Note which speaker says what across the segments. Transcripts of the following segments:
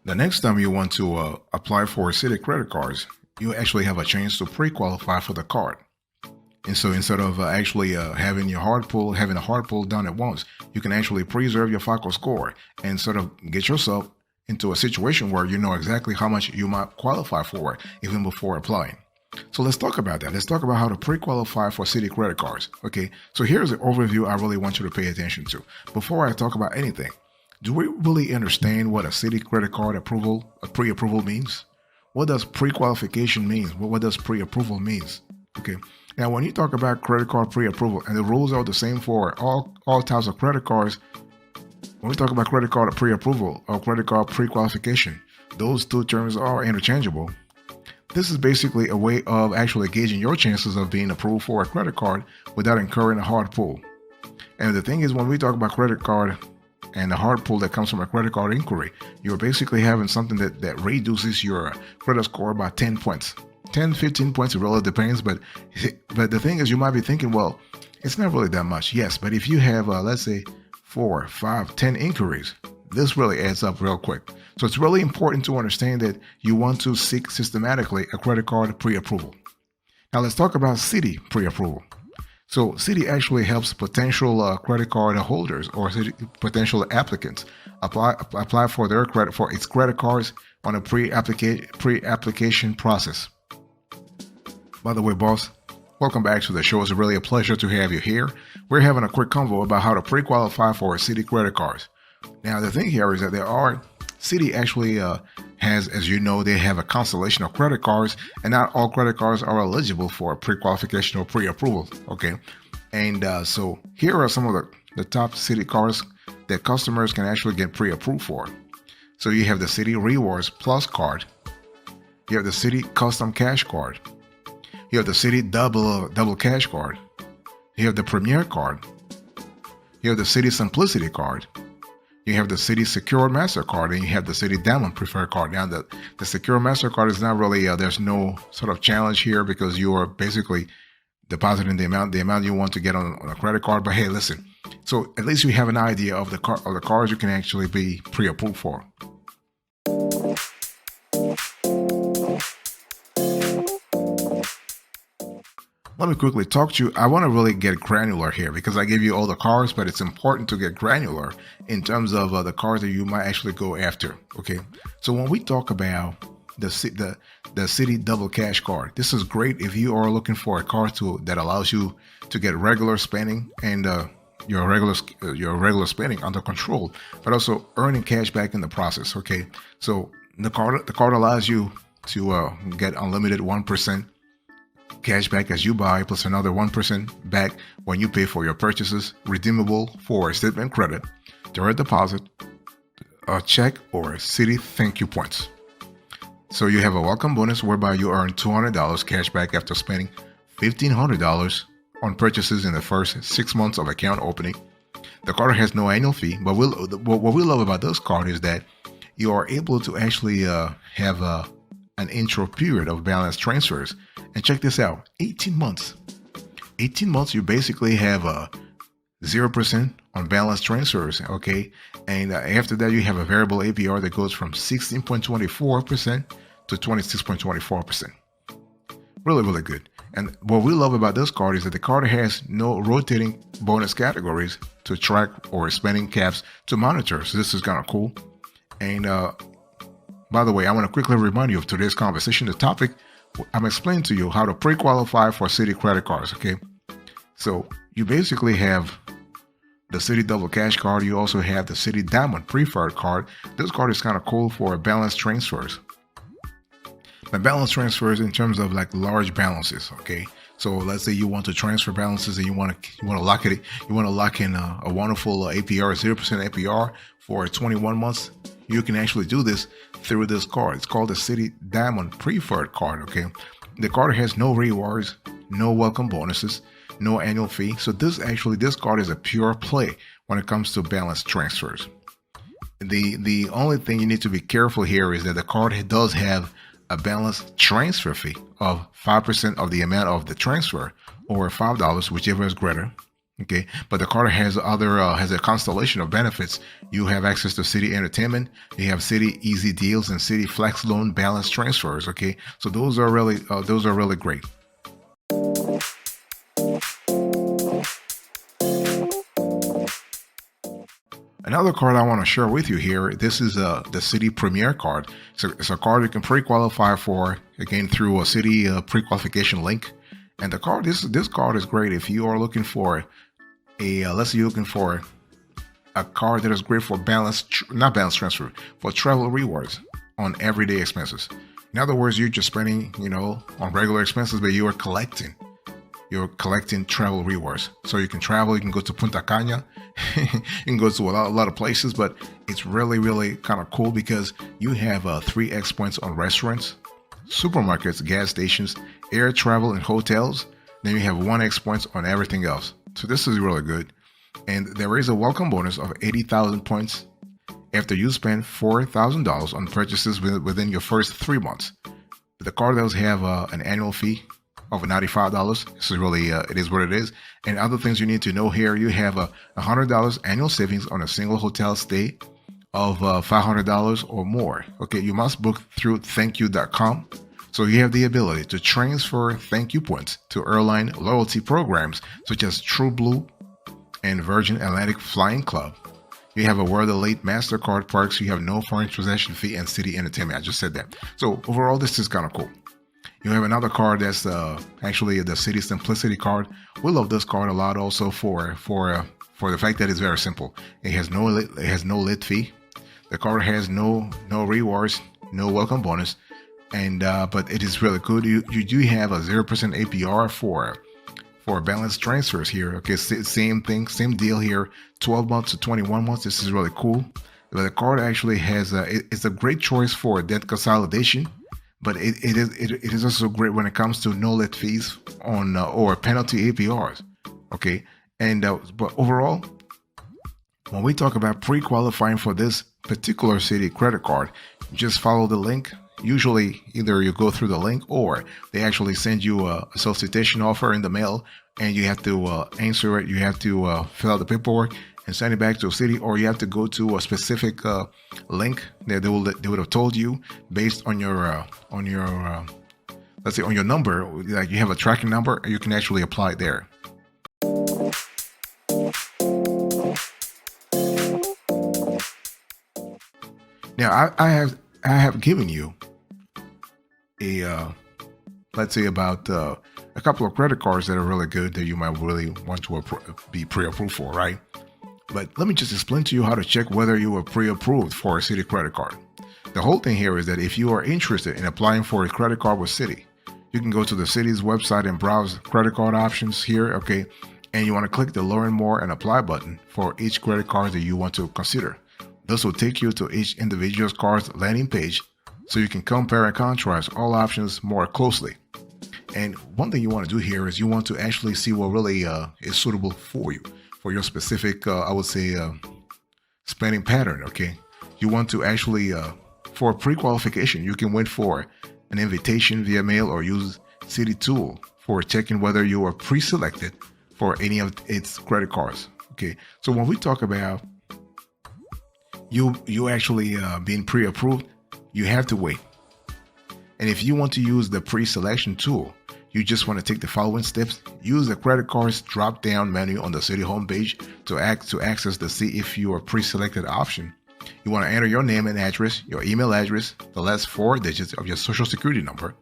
Speaker 1: The next time you want to apply for Citi credit cards, you actually have a chance to pre-qualify for the card. And so instead of having a hard pull done at once, you can actually preserve your FICO score and sort of get yourself into a situation where you know exactly how much you might qualify for even before applying. So let's talk about that. Let's talk about how to pre-qualify for Citi credit cards. Okay, so here's an overview I really want you to pay attention to. Before I talk about anything, do we really understand what a Citi credit card approval, a pre-approval means? What does pre-qualification mean? What does pre-approval means? Okay, now when you talk about credit card pre-approval, and the rules are the same for all types of credit cards, when we talk about credit card pre-approval or credit card pre-qualification, those two terms are interchangeable. This is basically a way of actually gauging your chances of being approved for a credit card without incurring a hard pull. And the thing is, when we talk about credit card and the hard pull that comes from a credit card inquiry, you're basically having something that reduces your credit score by 10 points. 10, 15 points, it really depends. But the thing is, you might be thinking, well, it's not really that much. Yes, but if you have, let's say, 4, 5, 10 inquiries, this really adds up real quick. So it's really important to understand that you want to seek systematically a credit card pre-approval. Now let's talk about Citi pre-approval. So Citi actually helps potential credit card holders or potential applicants apply for their credit for its credit cards on a pre-application process. By the way, boss, welcome back to the show. It's really a pleasure to have you here. We're having a quick convo about how to pre-qualify for Citi credit cards. Now, the thing here is that Citi actually has, as you know, they have a constellation of credit cards, and not all credit cards are eligible for pre-qualification or pre-approval. Okay, and so here are some of the top Citi cards that customers can actually get pre-approved for. So you have the Citi Rewards Plus card, you have the Citi Custom Cash card, you have the Citi Double Cash card, you have the Premier card, you have the Citi Simplicity card, you have the Citi Secure MasterCard, and you have the Citi Diamond Preferred card. Now, the Secure MasterCard is not really, there's no sort of challenge here because you are basically depositing the amount you want to get on a credit card. But hey, listen, so at least you have an idea of the cards you can actually be pre-approved for. Let me quickly talk to you. I want to really get granular here because I gave you all the cards, but it's important to get granular in terms of the cards that you might actually go after. Okay, so when we talk about the Citi Double Cash card, this is great if you are looking for a card that allows you to get regular spending and your regular spending under control, but also earning cash back in the process. Okay, so the card allows you to get unlimited 1% cash back as you buy, plus another 1% back when you pay for your purchases, redeemable for a statement credit, direct deposit, a check, or Citi thank you points. So you have a welcome bonus whereby you earn $200 cash back after spending $1,500 on purchases in the first 6 months of account opening. The card has no annual fee, but what we love about this card is that you are able to actually have an intro period of balance transfers. And check this out, 18 months. 18 months, you basically have 0% on balance transfers, okay? And after that, you have a variable APR that goes from 16.24% to 26.24%. Really, really good. And what we love about this card is that the card has no rotating bonus categories to track or spending caps to monitor. So this is kind of cool. And by the way, I want to quickly remind you of today's conversation. The topic, I'm explaining to you how to pre-qualify for Citi credit cards, okay? So you basically have the Citi Double Cash card. You also have the Citi Diamond Preferred card. This card is kind of cool for balance transfers. The balance transfers in terms of like large balances, okay? So let's say you want to transfer balances and you want to lock it. You want to lock in a wonderful APR, 0% APR for 21 months. You can actually do this through this card. It's called the Citi Diamond Preferred card, okay? The card has no rewards, no welcome bonuses, no annual fee. So this card is a pure play when it comes to balance transfers. The only thing you need to be careful here is that the card does have a balance transfer fee of 5% of the amount of the transfer, or $5, whichever is greater. Okay, but the card has has a constellation of benefits. You have access to Citi Entertainment, you have Citi Easy Deals, and Citi Flex Loan Balance Transfers. Okay, so those are really great. Another card I want to share with you here. This is the Citi Premier card. So it's a card you can pre-qualify for, again, through a Citi pre-qualification link. And the card, this card is great if you are looking for let's say you're looking for a card that is great for not balance transfer, for travel rewards on everyday expenses. In other words, you're just spending, on regular expenses, but you're collecting travel rewards. So you can travel, you can go to Punta Cana, you can go to a lot of places, but it's really, really kind of cool because you have 3x points on restaurants, supermarkets, gas stations, air travel, and hotels. Then you have 1x points on everything else. So this is really good. And there is a welcome bonus of 80,000 points after you spend $4,000 on purchases within your first 3 months. The card does have an annual fee of $95. This is really, it is what it is. And other things you need to know here, you have a $100 annual savings on a single hotel stay of $500 or more. Okay, you must book through thankyou.com. So you have the ability to transfer thank you points to airline loyalty programs such as TrueBlue and Virgin Atlantic Flying Club. You have a World Elite MasterCard perks. You have no foreign transaction fee and Citi Entertainment. I just said that. So overall, this is kind of cool. You have another card that's actually the Citi Simplicity card. We love this card a lot also for the fact that it's very simple. It has no lit fee. The card has no rewards, no welcome bonus, and but it is really good. You do have a 0% APR for balance transfers here. Okay, same thing, same deal here. 12 months to 21 months. This is really cool. But the card actually has it's a great choice for debt consolidation. But it is also great when it comes to no lit fees on or penalty APRs. Okay, and but overall, when we talk about pre-qualifying for this particular Citi credit card, just follow the link. Usually, either you go through the link or they actually send you a solicitation offer in the mail, and you have to answer it. You have to fill out the paperwork and send it back to a Citi, or you have to go to a specific link that they would have told you based on your let's say on your number. Like you have a tracking number, you can actually apply it there. Now I have given you a let's say about a couple of credit cards that are really good that you might really want to be pre-approved for, right? But let me just explain to you how to check whether you are pre-approved for a Citi credit card. The whole thing here is that if you are interested in applying for a credit card with Citi, you can go to the Citi's website and browse credit card options here, okay? And you want to click the Learn More and Apply button for each credit card that you want to consider. This will take you to each individual card's landing page so you can compare and contrast all options more closely. And one thing you want to do here is you want to actually see what really is suitable for you, for your specific, I would say, spending pattern, okay? You want to actually, for pre-qualification, you can wait for an invitation via mail or use Citi tool for checking whether you are pre-selected for any of its credit cards, okay? So when we talk about you actually being pre-approved, you have to wait. And if you want to use the pre-selection tool, you just want to take the following steps. Use the credit cards drop-down menu on the Citi homepage to access the See If You Are Pre-Selected option. You want to enter your name and address, your email address, the last 4 digits of your social security number,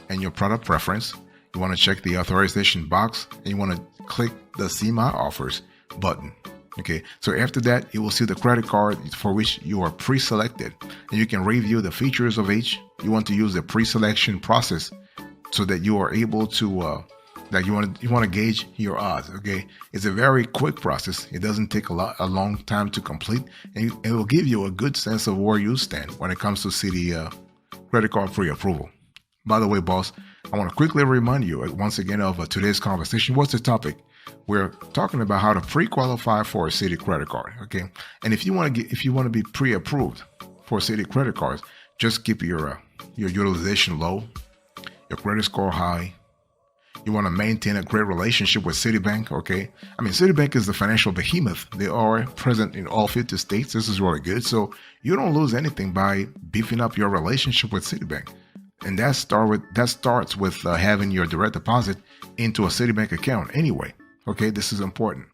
Speaker 1: and your product preference. You want to check the authorization box, and you want to click the See My Offers button. Okay, so after that, you will see the credit card for which you are pre-selected, and you can review the features of each. You want to use the pre-selection process so that you are able to, you want to gauge your odds. Okay, it's a very quick process. It doesn't take a long time to complete, and it will give you a good sense of where you stand when it comes to Citi credit card pre-approval. By the way, boss, I want to quickly remind you once again of today's conversation. What's the topic? We're talking about how to pre-qualify for a Citi credit card. Okay, and if you want to be pre-approved for Citi credit cards, just keep your utilization low, your credit score high, You want to maintain a great relationship with Citibank, okay? I mean, Citibank is the financial behemoth. They are present in all 50 states. This is really good. So you don't lose anything by beefing up your relationship with Citibank. And that starts with having your direct deposit into a Citibank account anyway. Okay, this is important.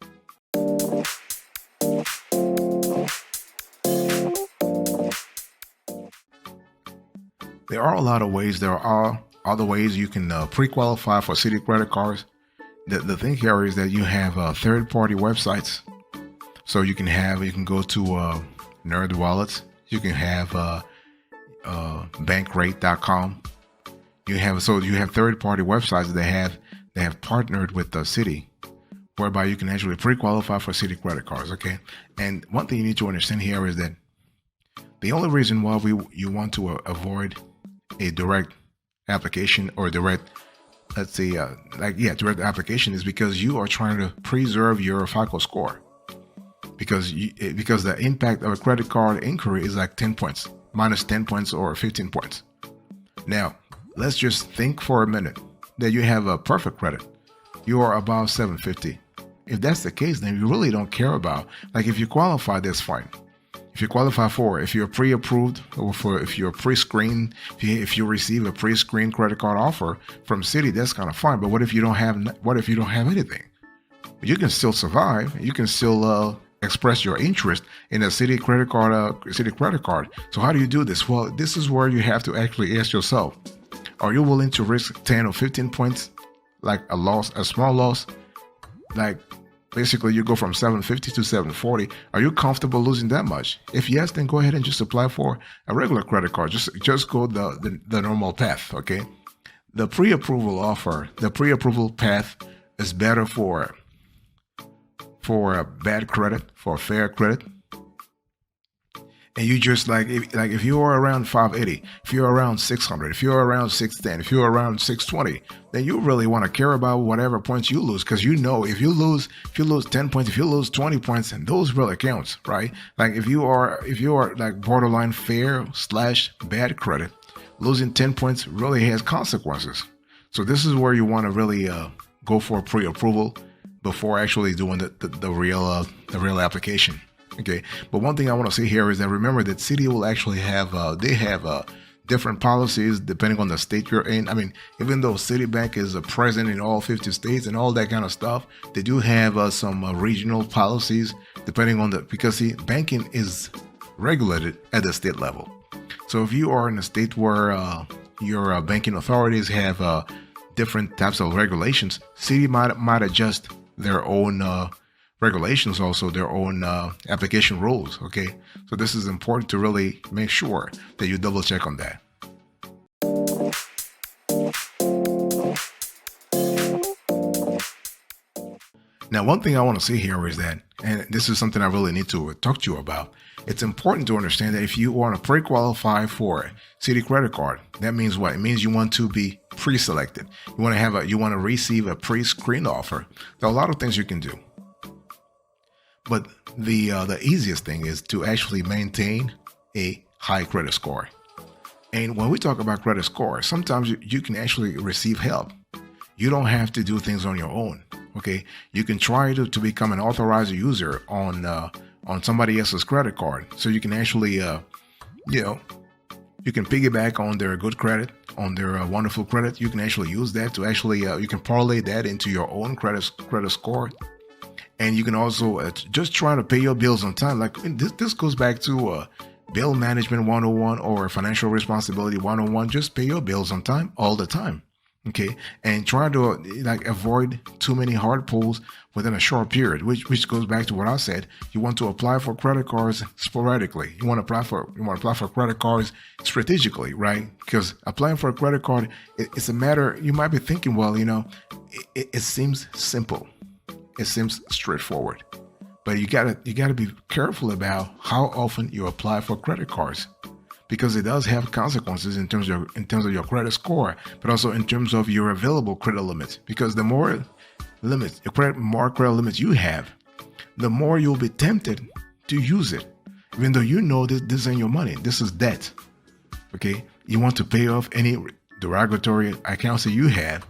Speaker 1: There are a lot of ways. There are other ways you can pre-qualify for Citi credit cards. The thing here is that you have third-party websites. So you can go to Nerd Wallets. You can have bankrate.com. You have third-party websites that have partnered with the Citi, whereby you can actually pre-qualify for Citi credit cards. Okay, and one thing you need to understand here is that the only reason why you want to avoid a direct application or direct application is because you are trying to preserve your FICO score, because the impact of a credit card inquiry is like 10 points, minus 10 points or 15 points. Now, let's just think for a minute that you have a perfect credit. You are above 750. If that's the case, then you really don't care about, like, if you qualify, that's fine. If you qualify if you're pre-approved, or if you're pre-screened, if you receive a pre-screened credit card offer from Citi, that's kind of fine. But what if you don't have anything? You can still survive. You can still express your interest in a Citi credit card. So how do you do this? Well, this is where you have to actually ask yourself: are you willing to risk 10 or 15 points, like a small loss, like? Basically, you go from 750 to 740. Are you comfortable losing that much? If yes, then go ahead and just apply for a regular credit card. Just go the normal path, okay? The pre-approval path is better for a bad credit, for a fair credit. And you just if you are around 580, if you're around 600, if you're around 610, if you're around 620, then you really want to care about whatever points you lose, because you know if you lose 10 points, if you lose 20 points, and those really counts, right? Like if you are like borderline fair / bad credit, losing 10 points really has consequences. So this is where you want to really go for pre-approval before actually doing the real application. Okay, but one thing I want to say here is that remember that Citi will actually have different policies depending on the state you're in. I mean, even though Citibank is present in all 50 states and all that kind of stuff, they do have some regional policies depending on because see, banking is regulated at the state level. So if you are in a state where your banking authorities have different types of regulations, Citi might adjust their own regulations, also their own application rules. Okay, so this is important to really make sure that you double check on that. Now, one thing I want to say here is that, and this is something I really need to talk to you about, it's important to understand that if you want to pre-qualify for a Citi credit card, that means what? It means you want to be pre-selected. You want to receive a pre-screen offer. There are a lot of things you can do. But the easiest thing is to actually maintain a high credit score. And when we talk about credit score, sometimes you can actually receive help. You don't have to do things on your own. Okay, you can try to become an authorized user on somebody else's credit card, so you can actually you can piggyback on their good credit, on their wonderful credit. You can actually use that to actually you can parlay that into your own credit score. And you can also just try to pay your bills on time. Like this goes back to bill management 101 or financial responsibility 101. Just pay your bills on time all the time. Okay. And try to avoid too many hard pulls within a short period, which goes back to what I said. You want to apply for credit cards sporadically. You want to apply for credit cards strategically, right? Because applying for a credit card, it's a matter, you might be thinking, well, it seems simple. It seems straightforward, but you gotta be careful about how often you apply for credit cards, because it does have consequences in terms of your credit score, but also in terms of your available credit limits. Because the more credit limits you have, the more you'll be tempted to use it, even though you know this isn't your money. This is debt. Okay, you want to pay off any derogatory accounts that you have.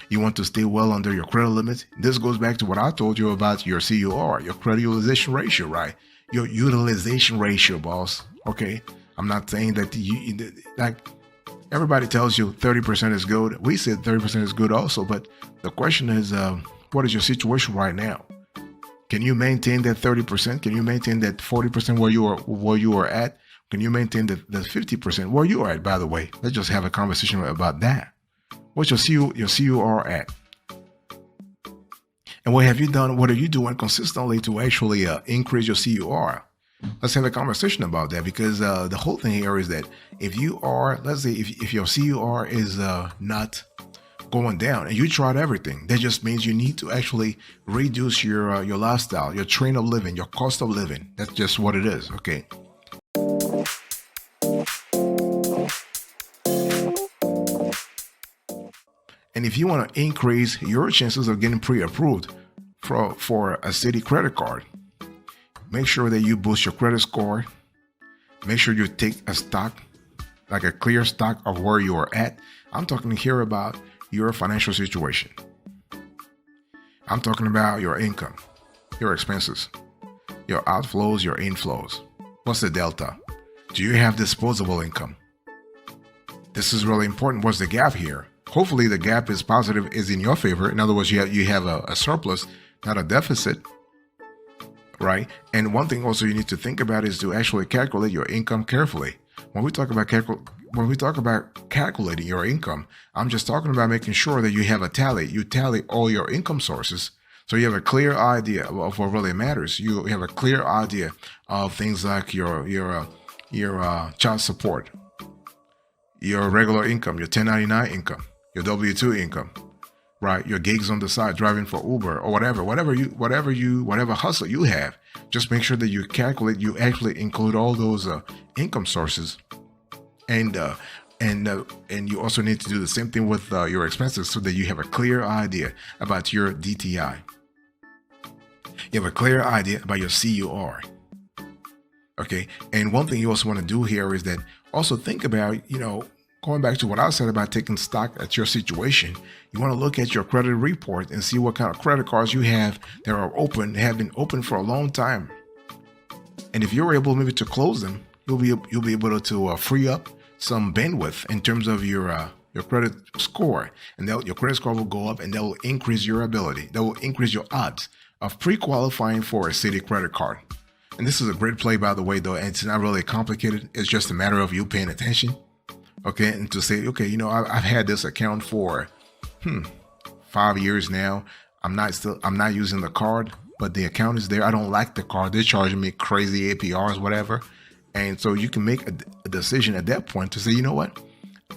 Speaker 1: You want to stay well under your credit limit. This goes back to what I told you about your CUR, your credit utilization ratio, right? Your utilization ratio, boss. Okay. I'm not saying that like everybody tells you 30% is good. We said 30% is good also, but the question is, what is your situation right now? Can you maintain that 30%? Can you maintain that 40% where you are at? Can you maintain the 50% where you are at, by the way? Let's just have a conversation about that. What's your CUR at? And what have you done? What are you doing consistently to actually increase your CUR? Let's have a conversation about that, because the whole thing here is that if you are, let's say if your CUR is not going down and you tried everything, that just means you need to actually reduce your lifestyle, your train of living, your cost of living. That's just what it is. Okay. And if you want to increase your chances of getting pre-approved for a Citi credit card, make sure that you boost your credit score. Make sure you take a stock, like a clear stock of where you are at. I'm talking here about your financial situation. I'm talking about your income, your expenses, your outflows, your inflows. What's the delta? Do you have disposable income? This is really important. What's the gap here? Hopefully the gap is positive, is in your favor. In other words, you have a surplus, not a deficit, right? And one thing also you need to think about is to actually calculate your income carefully. When we talk about calculating your income, I'm just talking about making sure that you have a tally. You tally all your income sources, so you have a clear idea of what really matters. You have a clear idea of things like your child support, your regular income, your 1099 income, your W-2 income, right? Your gigs on the side, driving for Uber or whatever hustle you have. Just make sure that you calculate, you actually include all those income sources, and you also need to do the same thing with your expenses, so that you have a clear idea about your DTI. You have a clear idea about your CUR. Okay, and one thing you also want to do here is that also think about, going back to what I said about taking stock at your situation, you want to look at your credit report and see what kind of credit cards you have that are open, have been open for a long time. And if you're able maybe to close them, you'll be able to free up some bandwidth in terms of your credit score, and your credit score will go up, and that will increase your ability. That will increase your odds of pre-qualifying for a Citi credit card. And this is a great play, by the way, though, and it's not really complicated. It's just a matter of you paying attention. Okay, and to say, okay, I've had this account for 5 years now. I'm not using the card, but the account is there. I don't like the card. They're charging me crazy APRs, whatever. And so you can make a decision at that point to say, you know what?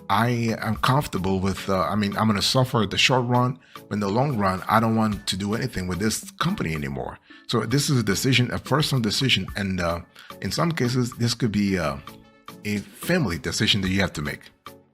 Speaker 1: I am comfortable with, I'm going to suffer the short run, but in the long run, I don't want to do anything with this company anymore. So this is a decision, a personal decision. And in some cases, this could be a family decision that you have to make.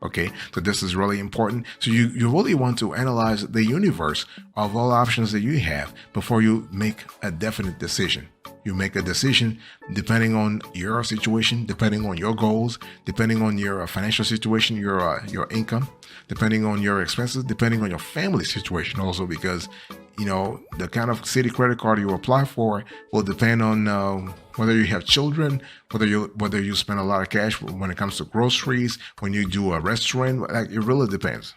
Speaker 1: Okay, so this is really important. So you really want to analyze the universe of all options that you have before you make a definite decision. You make a decision depending on your situation, depending on your goals, depending on your financial situation, your income, depending on your expenses, depending on your family situation also, because the kind of Citi credit card you apply for will depend on whether you have children, whether you spend a lot of cash when it comes to groceries, when you do a restaurant. Like, it really depends.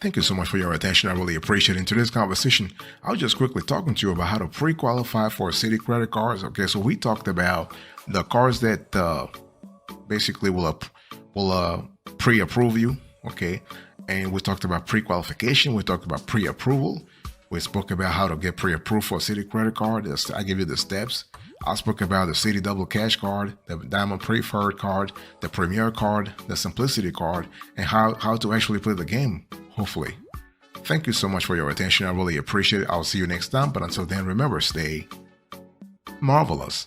Speaker 1: Thank you so much for your attention. I really appreciate it. In today's conversation, I was just quickly talking to you about how to pre-qualify for Citi credit cards. Okay, so we talked about the cards that basically will pre-approve you. Okay, and we talked about pre-qualification. We talked about pre-approval. We spoke about how to get pre-approved for a Citi credit card. I give you the steps. I spoke about the Citi Double Cash card, the Diamond Preferred card, the Premier card, the Simplicity card, and how to actually play the game, hopefully. Thank you so much for your attention. I really appreciate it. I'll see you next time. But until then, remember, stay marvelous.